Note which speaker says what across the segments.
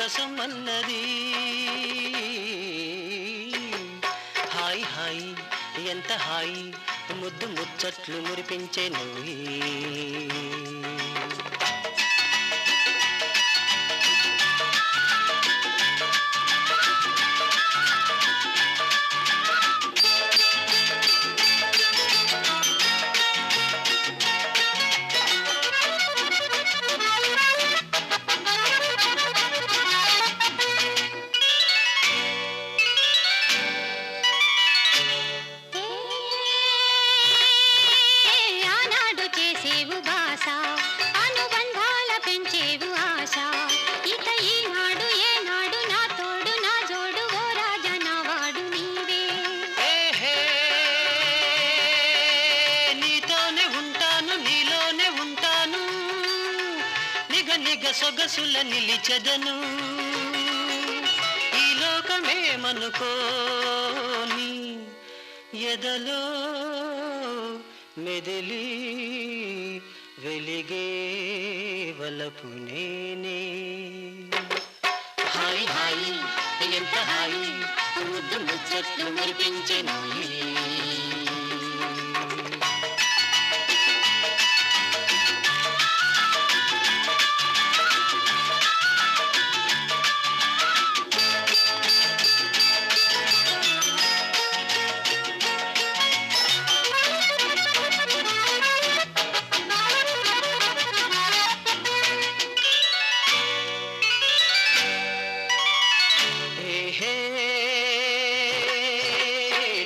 Speaker 1: కసమన్నది. Hi hi ఎంత హాయి ముద్దు ముచ్చట్లు మురిపించే నువ్వే. నిగ సొగసుల నిలిచెదను ఈ లోకమే మనుకోని ఎదలో మెదిలి వెలిగే వలపు నేనే. హాయ్ హాయ్ ఎంత హాయి ముద్దు ముచ్చట్లు మురిపించెను.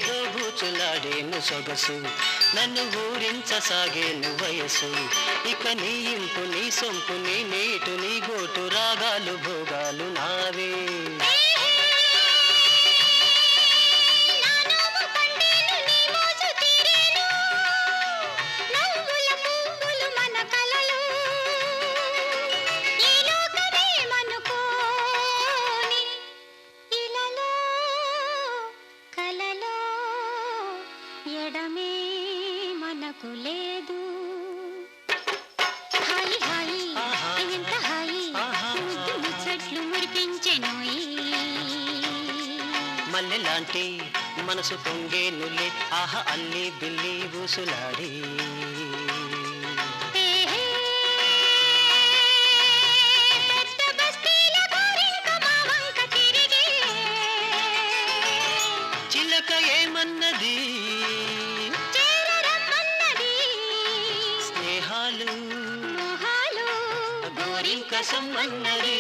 Speaker 1: దోబూచులాడేను సొగసు నన్ను ఊరించసాగేను వయసు. ఇక నీ ఇంపు నీ సొంపు నీ నేటు నీ గోటు రాగాలు భోగాలు నావే.
Speaker 2: లేదు హాయి హాయి ఎంత హాయి ముద్దు ముచ్చట్లు మురిపించెను.
Speaker 1: మల్లె లాంటి మనసు పొంగేనులే ఆహా అల్లి బిల్లి బూసులాడి. చిలక ఏమన్నది
Speaker 2: మొహాలు
Speaker 1: గోరింక సమ్మన్నది.